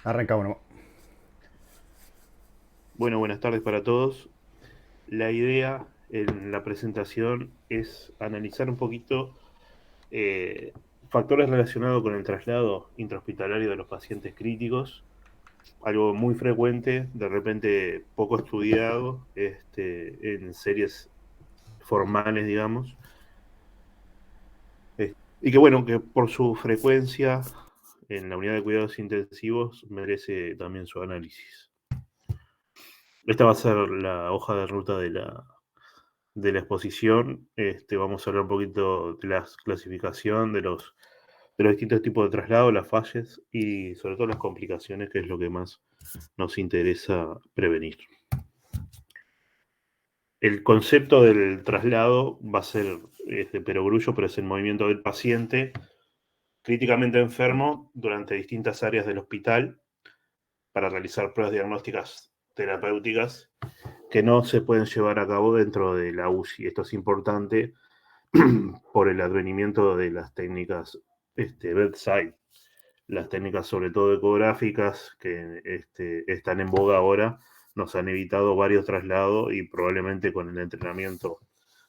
Arranca uno. Bueno, buenas tardes para todos. La idea en la presentación es analizar un poquito eh, factores relacionados con el traslado intrahospitalario de los pacientes críticos, algo muy frecuente, de repente poco estudiado en series formales, digamos, y que bueno, que por su frecuencia en la unidad de cuidados intensivos merece también su análisis. Esta va a ser la hoja de ruta de la exposición. Vamos a hablar un poquito de la clasificación de los distintos tipos de traslado, las fallas y sobre todo las complicaciones, que es lo que más nos interesa prevenir. El concepto del traslado va a ser de perogrullo, pero es el movimiento del paciente críticamente enfermo durante distintas áreas del hospital para realizar pruebas diagnósticas terapéuticas que no se pueden llevar a cabo dentro de la UCI. Esto es importante por el advenimiento de las técnicas bedside, las técnicas sobre todo ecográficas que están en boga ahora, nos han evitado varios traslados y probablemente con el entrenamiento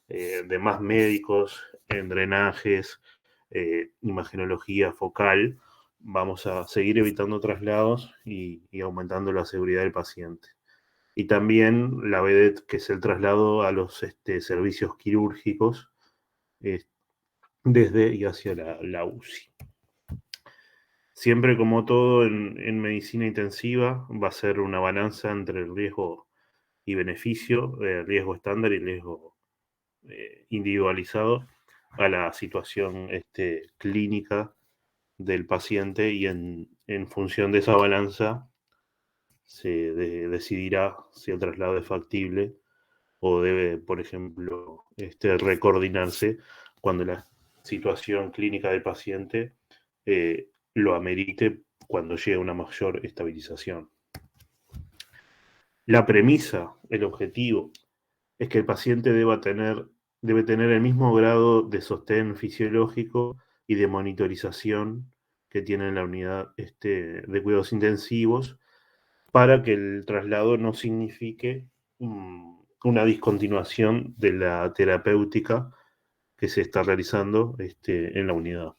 de más médicos en drenajes, imagenología focal, vamos a seguir evitando traslados y aumentando la seguridad del paciente. Y también la vedette, que es el traslado a los servicios quirúrgicos, eh, desde y hacia la UCI. Siempre como todo en medicina intensiva va a ser una balanza entre el riesgo y beneficio, riesgo estándar y riesgo individualizado a la situación clínica del paciente y en función de esa balanza se decidirá si el traslado es factible o debe, por ejemplo, recoordinarse cuando la situación clínica del paciente lo amerite cuando llegue a una mayor estabilización. La premisa, el objetivo, es que el paciente debe tener el mismo grado de sostén fisiológico y de monitorización que tiene en la unidad de cuidados intensivos para que el traslado no signifique una discontinuación de la terapéutica que se está realizando en la unidad.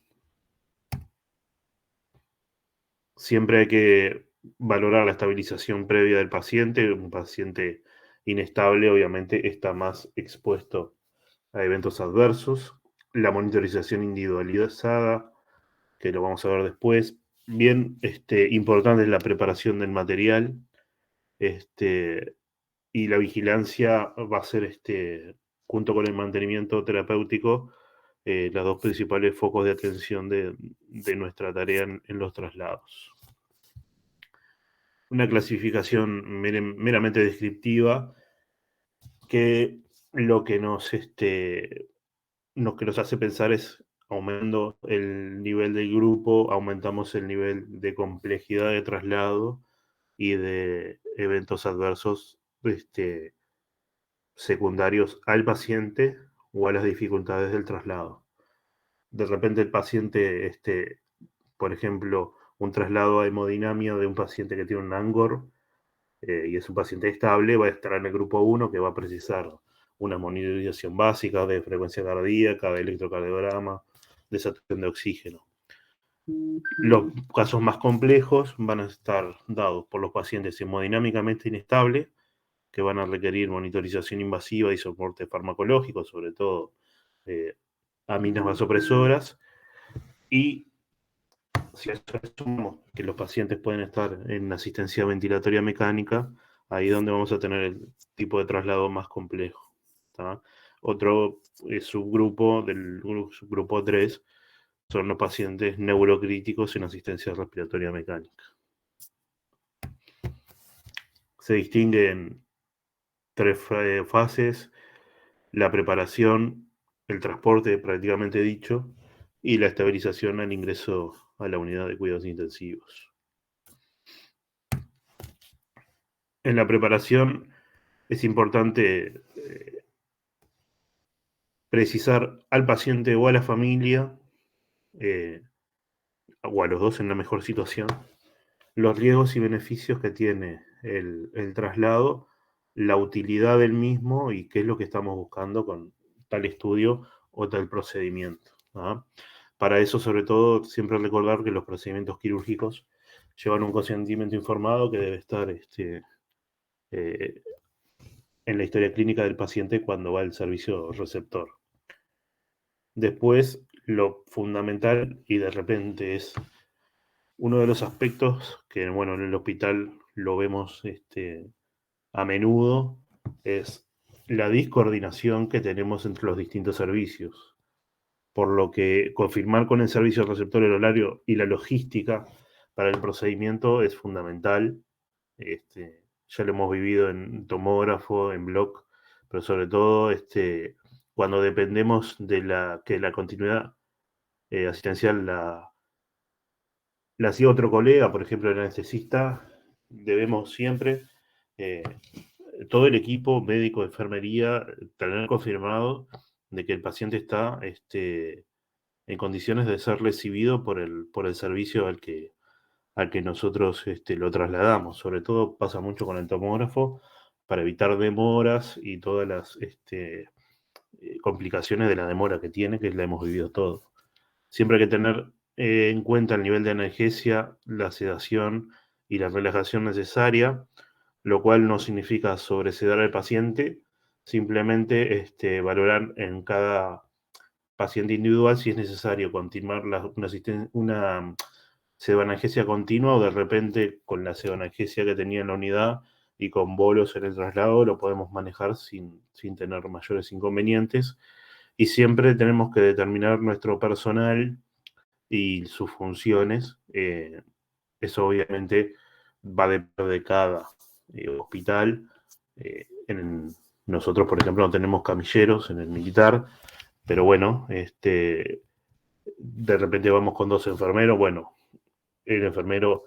Siempre hay que valorar la estabilización previa del paciente. Un paciente inestable obviamente está más expuesto a eventos adversos. La monitorización individualizada, que lo vamos a ver después. Bien, importante es la preparación del material. Este, y la vigilancia va a ser, junto con el mantenimiento terapéutico, los dos principales focos de atención de nuestra tarea en los traslados. Una clasificación meramente descriptiva que lo que nos hace pensar es aumentando el nivel del grupo, aumentamos el nivel de complejidad de traslado y de eventos adversos secundarios al paciente o a las dificultades del traslado. De repente el paciente, por ejemplo, un traslado a hemodinamia de un paciente que tiene un ANGOR y es un paciente estable, va a estar en el grupo 1 que va a precisar una monitorización básica de frecuencia cardíaca, de electrocardiograma, de saturación de oxígeno. Los casos más complejos van a estar dados por los pacientes hemodinámicamente inestables, que van a requerir monitorización invasiva y soporte farmacológico, sobre todo eh, aminas vasopresoras, y si a eso le sumamos que los pacientes pueden estar en asistencia ventilatoria mecánica, ahí es donde vamos a tener el tipo de traslado más complejo. ¿Tá? Otro subgrupo del subgrupo 3 son los pacientes neurocríticos en asistencia respiratoria mecánica. Se distinguen tres fases: la preparación, el transporte prácticamente dicho, y la estabilización al ingreso a la unidad de cuidados intensivos. En la preparación es importante precisar al paciente o a la familia, eh, o a los dos en la mejor situación, los riesgos y beneficios que tiene el traslado, la utilidad del mismo y qué es lo que estamos buscando con tal estudio o tal procedimiento. ¿Ah? Para eso, sobre todo, siempre recordar que los procedimientos quirúrgicos llevan un consentimiento informado que debe estar eh, en la historia clínica del paciente cuando va al servicio receptor. Después, lo fundamental, y de repente es uno de los aspectos que, bueno, en el hospital lo vemos a menudo, es la discoordinación que tenemos entre los distintos servicios. Por lo que confirmar con el servicio receptor el horario y la logística para el procedimiento es fundamental. Ya lo hemos vivido en tomógrafo, en bloc, pero sobre todo cuando dependemos de que la continuidad asistencial la hacía otro colega, por ejemplo, el anestesista, debemos siempre, eh, todo el equipo médico, enfermería, tener confirmado de que el paciente está en condiciones de ser recibido por el servicio al que nosotros lo trasladamos. Sobre todo pasa mucho con el tomógrafo para evitar demoras y todas las complicaciones de la demora que tiene, que la hemos vivido todos. Siempre hay que tener en cuenta el nivel de analgesia, la sedación y la relajación necesaria, lo cual no significa sobresedar al paciente, simplemente valorar en cada paciente individual si es necesario continuar una sedanalgesia continua o de repente con la sedanalgesia que tenía en la unidad y con bolos en el traslado lo podemos manejar sin tener mayores inconvenientes. Y siempre tenemos que determinar nuestro personal y sus funciones. Eso obviamente va a depender de cada hospital. Nosotros, por ejemplo, no tenemos camilleros en el militar, pero bueno, de repente vamos con 2 enfermeros. Bueno, el enfermero,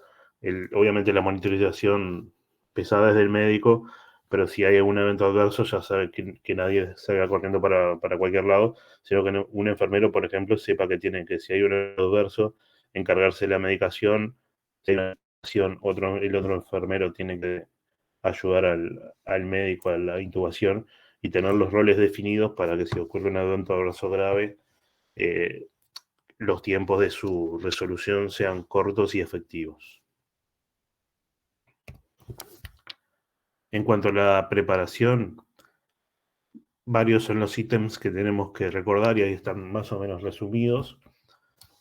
obviamente la monitorización pesada es del médico, pero si hay algún evento adverso ya sabe que nadie salga corriendo para cualquier lado, sino que un enfermero, por ejemplo, sepa que tiene que, si hay un evento adverso, encargarse de la medicación, si hay una intubación, el otro enfermero tiene que ayudar al médico a la intubación y tener los roles definidos para que si ocurre un evento adverso grave, eh, los tiempos de su resolución sean cortos y efectivos. En cuanto a la preparación, varios son los ítems que tenemos que recordar y ahí están más o menos resumidos.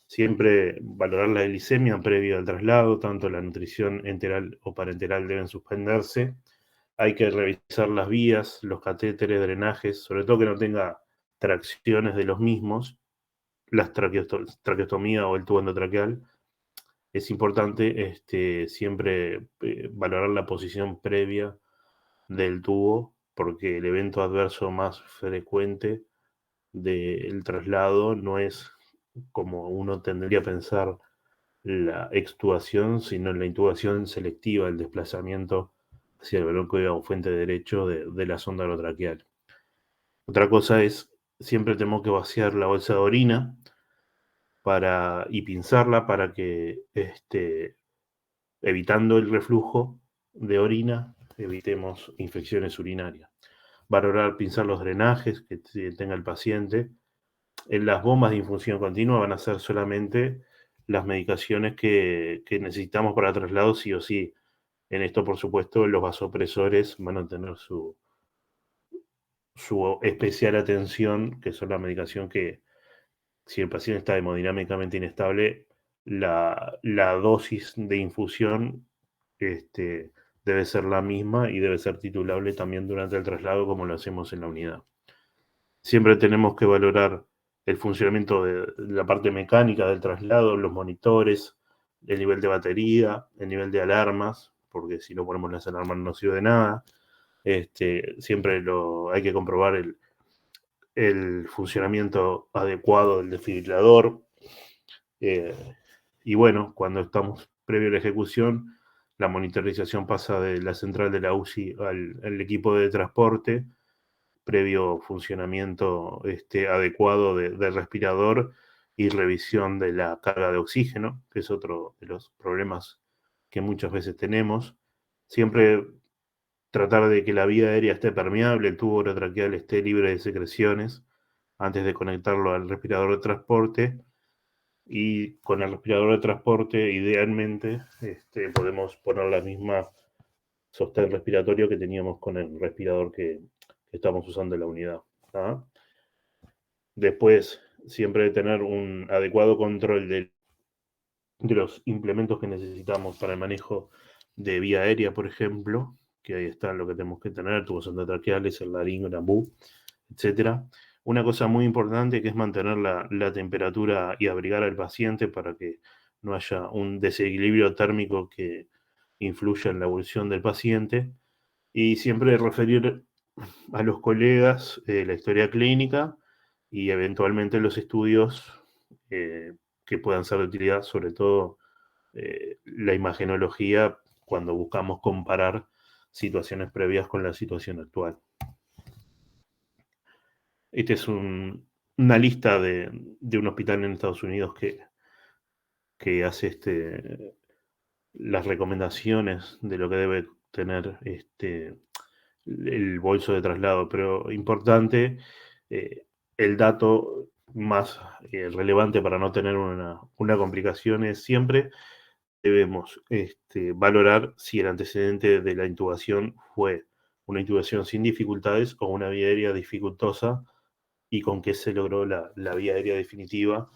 Siempre valorar la glicemia previo al traslado, tanto la nutrición enteral o parenteral deben suspenderse. Hay que revisar las vías, los catéteres, drenajes, sobre todo que no tenga tracciones de los mismos, las traqueostomía o el tubo endotraqueal. Es importante siempre valorar la posición previa del tubo, porque el evento adverso más frecuente del traslado no es como uno tendría que pensar la extubación, sino la intubación selectiva, el desplazamiento hacia el bronquio o fuente derecho de la sonda orotraqueal. Otra cosa es, siempre tenemos que vaciar la bolsa de orina y pinzarla para que, evitando el reflujo de orina, evitemos infecciones urinarias. Valorar, pinzar los drenajes que tenga el paciente. En las bombas de infusión continua van a ser solamente las medicaciones que necesitamos para traslado sí o sí. En esto, por supuesto, los vasopresores van a tener su especial atención, que son la medicación que, si el paciente está hemodinámicamente inestable, la dosis de infusión debe ser la misma y debe ser titulable también durante el traslado como lo hacemos en la unidad. Siempre tenemos que valorar el funcionamiento de la parte mecánica del traslado, los monitores, el nivel de batería, el nivel de alarmas, porque si no ponemos las alarmas no sirve de nada. Siempre hay que comprobar el funcionamiento adecuado del desfibrilador. Y bueno, cuando estamos previo a la ejecución, la monitorización pasa de la central de la UCI al equipo de transporte, previo funcionamiento adecuado del respirador y revisión de la carga de oxígeno, que es otro de los problemas que muchas veces tenemos. Siempre tratar de que la vía aérea esté permeable, el tubo orotraqueal esté libre de secreciones antes de conectarlo al respirador de transporte. Y con el respirador de transporte, idealmente, podemos poner la misma sostén respiratorio que teníamos con el respirador que estamos usando en la unidad. ¿Ah? Después, siempre tener un adecuado control de los implementos que necesitamos para el manejo de vía aérea, por ejemplo, que ahí está lo que tenemos que tener, tubos endotraqueales, el laringo, el ambú, etcétera. Una cosa muy importante que es mantener la temperatura y abrigar al paciente para que no haya un desequilibrio térmico que influya en la evolución del paciente. Y siempre referir a los colegas la historia clínica y eventualmente los estudios que puedan ser de utilidad, sobre todo la imagenología, cuando buscamos comparar situaciones previas con la situación actual. Esta es una lista de un hospital en Estados Unidos que hace las recomendaciones de lo que debe tener el bolso de traslado, pero importante, eh, el dato más relevante para no tener una complicación es siempre debemos valorar si el antecedente de la intubación fue una intubación sin dificultades o una vía aérea dificultosa y con qué se logró la vía aérea definitiva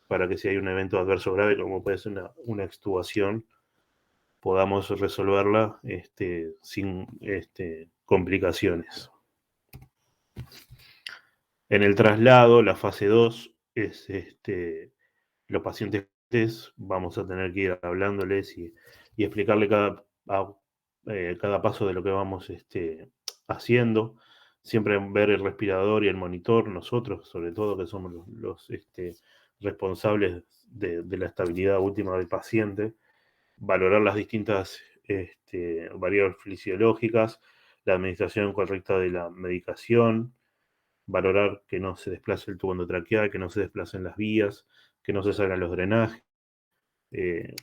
para que si hay un evento adverso grave, como puede ser una extubación, podamos resolverla sin complicaciones. En el traslado, la fase 2 es los pacientes vamos a tener que ir hablándoles y explicarle cada paso de lo que vamos haciendo. Siempre ver el respirador y el monitor, nosotros, sobre todo, que somos los responsables de la estabilidad última del paciente. Valorar las distintas variables fisiológicas, la administración correcta de la medicación, valorar que no se desplace el tubo endotraqueal, que no se desplacen las vías, que no se salgan los drenajes. Eh,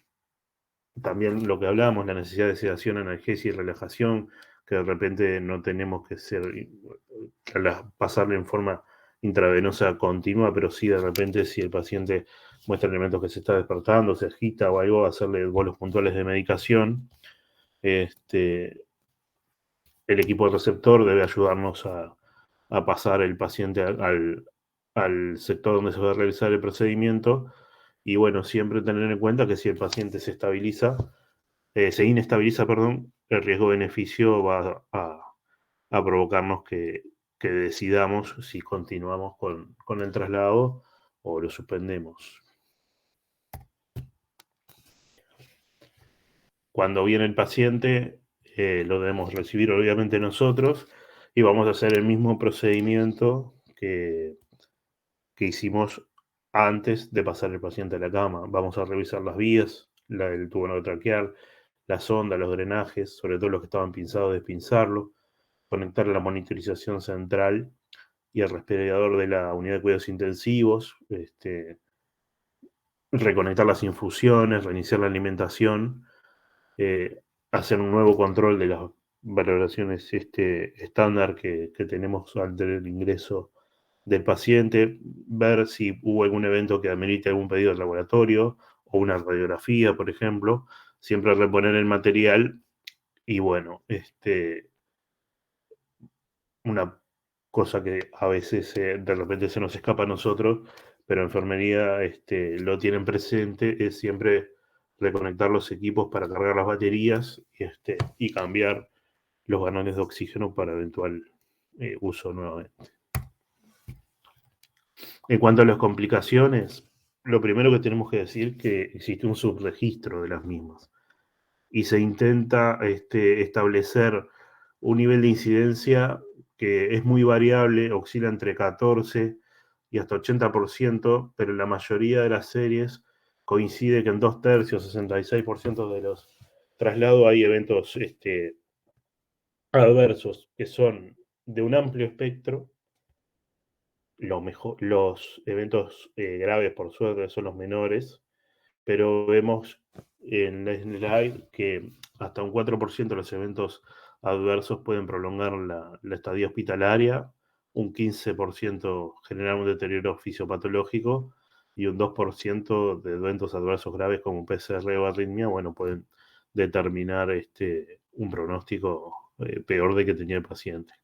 También lo que hablábamos, la necesidad de sedación, analgesia y relajación, que de repente no tenemos que pasarle en forma intravenosa continua, pero sí de repente si el paciente muestra elementos que se está despertando, se agita o algo, hacerle bolos puntuales de medicación. El equipo receptor debe ayudarnos a pasar el paciente al sector donde se va a realizar el procedimiento. Y bueno, siempre tener en cuenta que si el paciente se inestabiliza, perdón, el riesgo-beneficio va a provocarnos que decidamos si continuamos con el traslado o lo suspendemos. Cuando viene el paciente, lo debemos recibir obviamente nosotros y vamos a hacer el mismo procedimiento que hicimos antes de pasar el paciente a la cama. Vamos a revisar las vías, el tubo endotraqueal, la sonda, los drenajes, sobre todo los que estaban pinzados, despinzarlo, conectar la monitorización central y el respirador de la unidad de cuidados intensivos, reconectar las infusiones, reiniciar la alimentación, hacer un nuevo control de las valoraciones estándar que tenemos ante el ingreso del paciente, ver si hubo algún evento que amerite algún pedido de laboratorio o una radiografía, por ejemplo, siempre reponer el material y bueno, una cosa que a veces de repente se nos escapa a nosotros, pero enfermería lo tienen presente, es siempre reconectar los equipos para cargar las baterías y cambiar los ganones de oxígeno para eventual uso nuevamente. En cuanto a las complicaciones, lo primero que tenemos que decir es que existe un subregistro de las mismas y se intenta establecer un nivel de incidencia que es muy variable, oscila entre 14 y hasta 80%, pero en la mayoría de las series coincide que en 2/3, 66% de los traslados hay eventos adversos que son de un amplio espectro. Los eventos graves, por suerte, son los menores, pero vemos en la slide que hasta un 4% de los eventos adversos pueden prolongar la estadía hospitalaria, un 15% generar un deterioro fisiopatológico y un 2% de eventos adversos graves como PCR o arritmia, bueno, pueden determinar un pronóstico peor de que tenía el paciente.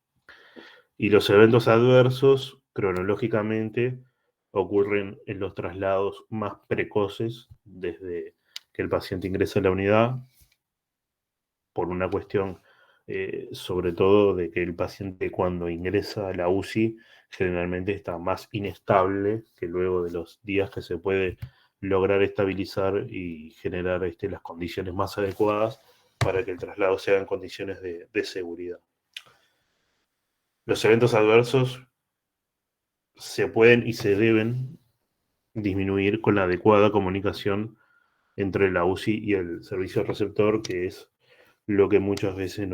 Y los eventos adversos, cronológicamente, ocurren en los traslados más precoces desde que el paciente ingresa a la unidad, por una cuestión sobre todo de que el paciente cuando ingresa a la UCI generalmente está más inestable que luego de los días que se puede lograr estabilizar y generar las condiciones más adecuadas para que el traslado sea en condiciones de seguridad. Los eventos adversos se pueden y se deben disminuir con la adecuada comunicación entre la UCI y el servicio receptor, que es lo que muchas veces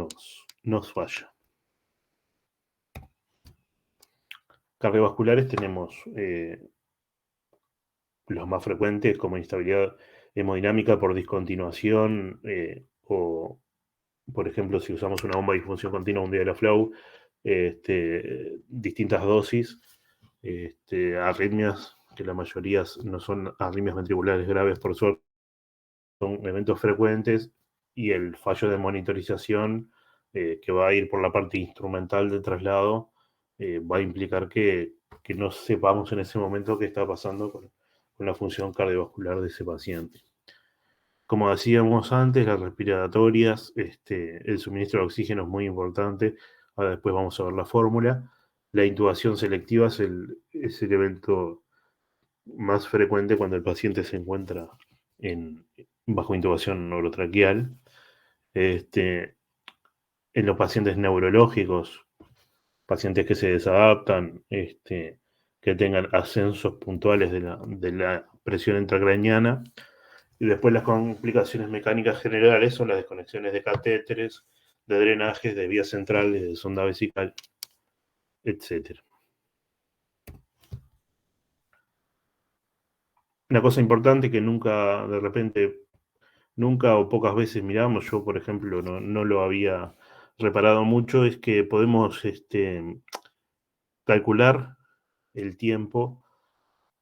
nos falla. Cardiovasculares tenemos los más frecuentes como inestabilidad hemodinámica por discontinuación o, por ejemplo, si usamos una bomba de disfunción continua, un día de la flow, distintas dosis, arritmias, que la mayoría no son arritmias ventriculares graves, por suerte, son eventos frecuentes, y el fallo de monitorización que va a ir por la parte instrumental del traslado va a implicar que no sepamos en ese momento qué está pasando con la función cardiovascular de ese paciente. Como decíamos antes, las respiratorias, el suministro de oxígeno es muy importante. Ahora después vamos a ver la fórmula. La intubación selectiva es el evento más frecuente cuando el paciente se encuentra bajo intubación orotraqueal. En los pacientes neurológicos, pacientes que se desadaptan, que tengan ascensos puntuales de la presión intracraneana. Y después las complicaciones mecánicas generales son las desconexiones de catéteres, de drenajes, de vías centrales, de sonda vesical, etc. Una cosa importante que nunca, de repente, nunca o pocas veces miramos, yo por ejemplo no lo había reparado mucho, es que podemos calcular el tiempo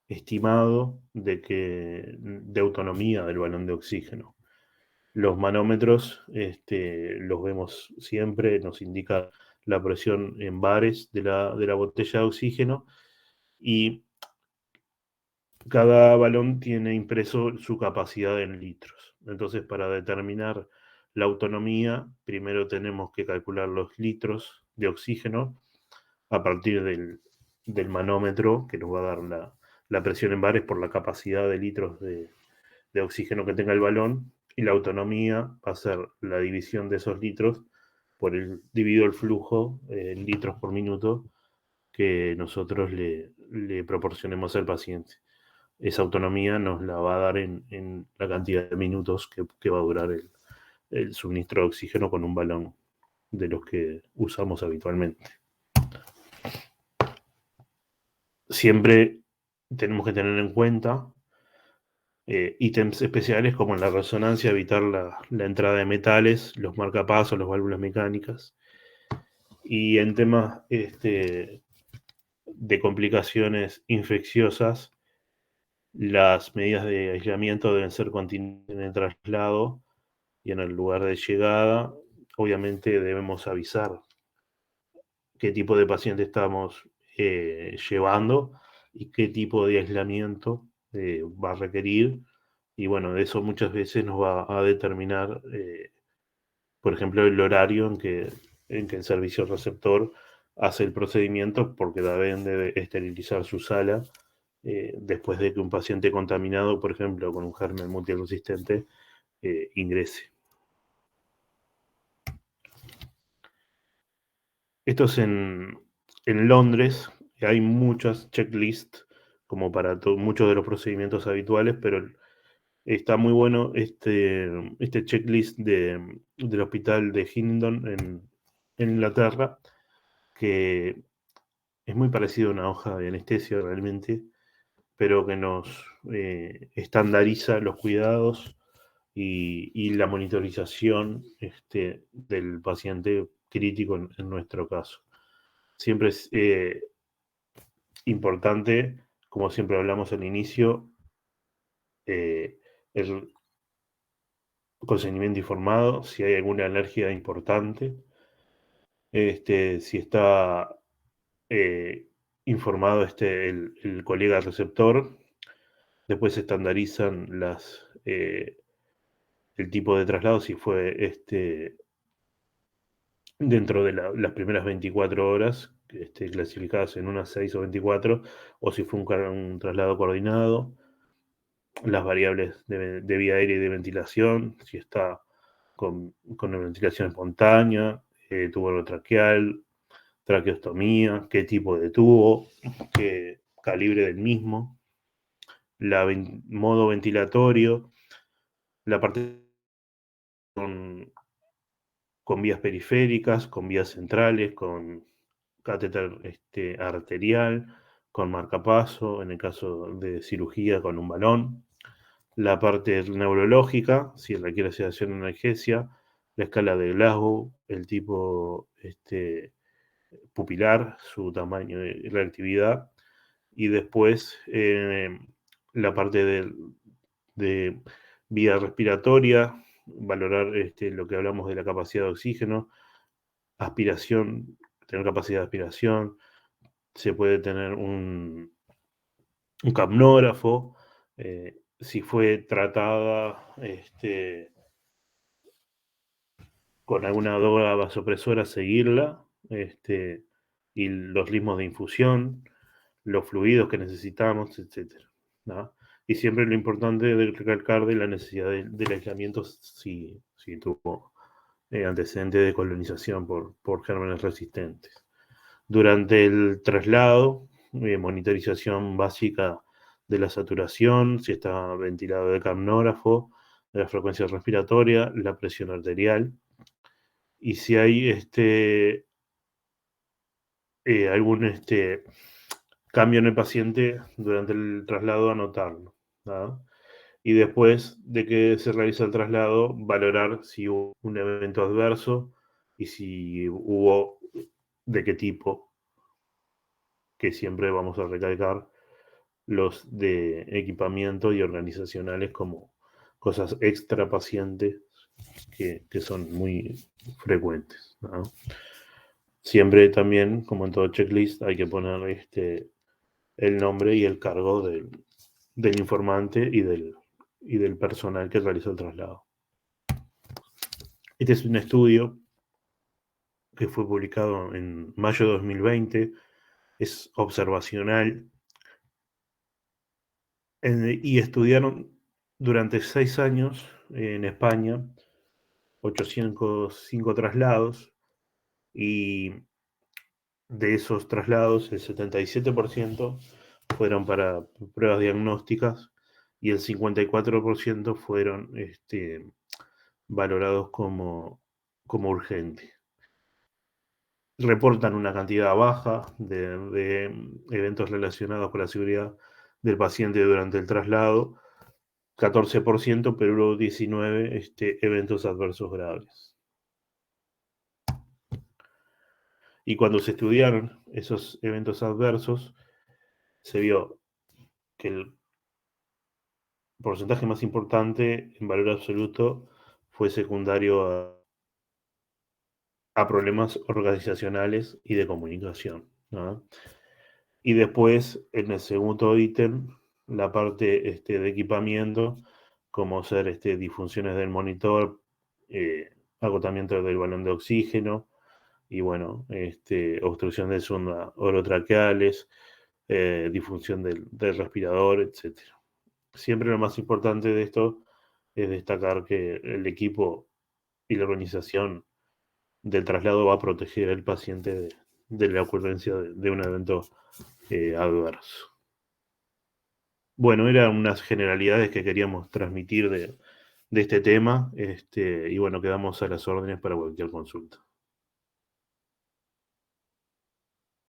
estimado de autonomía del balón de oxígeno. Los manómetros los vemos siempre, nos indica la presión en bares de la botella de oxígeno, y cada balón tiene impreso su capacidad en litros. Entonces, para determinar la autonomía, primero tenemos que calcular los litros de oxígeno a partir del manómetro, que nos va a dar la presión en bares por la capacidad de litros de oxígeno que tenga el balón, y la autonomía va a ser la división de esos litros por dividido el flujo en litros por minuto que nosotros le proporcionemos al paciente. Esa autonomía nos la va a dar en la cantidad de minutos que va a durar el suministro de oxígeno con un balón de los que usamos habitualmente. Siempre tenemos que tener en cuenta ítems especiales como en la resonancia, evitar la entrada de metales, los marcapasos, las válvulas mecánicas. Y en temas de complicaciones infecciosas, las medidas de aislamiento deben ser continuas en el traslado y en el lugar de llegada. Obviamente debemos avisar qué tipo de paciente estamos llevando y qué tipo de aislamiento va a requerir. Y bueno, eso muchas veces nos va a determinar, por ejemplo, el horario en que el servicio receptor hace el procedimiento, porque también debe esterilizar su sala después de que un paciente contaminado, por ejemplo, con un germen multiresistente, ingrese. Esto es en Londres. Hay muchas checklists como para muchos de los procedimientos habituales, pero está muy bueno este checklist del hospital de Hindon en Inglaterra, que es muy parecido a una hoja de anestesia realmente, pero que nos estandariza los cuidados y la monitorización del paciente crítico en nuestro caso. Siempre es importante, como siempre hablamos al inicio, el consentimiento informado, si hay alguna alergia importante, si está eh, informado el colega receptor. Después se estandarizan el tipo de traslado, si fue dentro de las primeras 24 horas, clasificadas en unas 6 o 24, o si fue un traslado coordinado, las variables de vía aérea y de ventilación, si está con ventilación espontánea, tubo traqueal, traqueostomía, qué tipo de tubo, qué calibre del mismo, modo ventilatorio, la parte con vías periféricas, con vías centrales, con catéter arterial, con marcapaso, en el caso de cirugía con un balón, la parte neurológica, si requiere sedación o analgesia, la escala de Glasgow, el tipo pupilar, su tamaño y reactividad, y después la parte de vía respiratoria, valorar lo que hablamos de la capacidad de oxígeno, aspiración, tener capacidad de aspiración, se puede tener un capnógrafo, si fue tratada con alguna droga vasopresora, seguirla, y los ritmos de infusión, los fluidos que necesitamos, etcétera, ¿no? Y siempre lo importante de recalcar de la necesidad del aislamiento si tuvo antecedentes de colonización por gérmenes resistentes. Durante el traslado, monitorización básica de la saturación, si está ventilado de capnógrafo, de la frecuencia respiratoria, la presión arterial, y si hay algún cambio en el paciente durante el traslado, anotarlo, ¿no? Y después de que se realiza el traslado, valorar si hubo un evento adverso y si hubo, de qué tipo, que siempre vamos a recalcar los de equipamiento y organizacionales como cosas extra pacientes que son muy frecuentes, ¿no? Siempre también, como en todo checklist, hay que poner el nombre y el cargo del informante y del personal que realizó el traslado. Este es un estudio que fue publicado en mayo de 2020, es observacional, y estudiaron durante 6 años en España 805 traslados, y de esos traslados el 77% fueron para pruebas diagnósticas y el 54% fueron valorados como urgentes. Reportan una cantidad baja de eventos relacionados con la seguridad del paciente durante el traslado, 14%, pero hubo 19 eventos adversos graves. Y cuando se estudiaron esos eventos adversos, se vio que el porcentaje más importante en valor absoluto fue secundario a problemas organizacionales y de comunicación, ¿no? Y después, en el segundo ítem, la parte de equipamiento, como ser disfunciones del monitor, agotamiento del balón de oxígeno, y bueno, obstrucción de sonda orotraqueales, disfunción del respirador, etc. Siempre lo más importante de esto es destacar que el equipo y la organización del traslado va a proteger al paciente de la ocurrencia de un evento adverso. Bueno, eran unas generalidades que queríamos transmitir de este tema, y bueno, quedamos a las órdenes para cualquier consulta.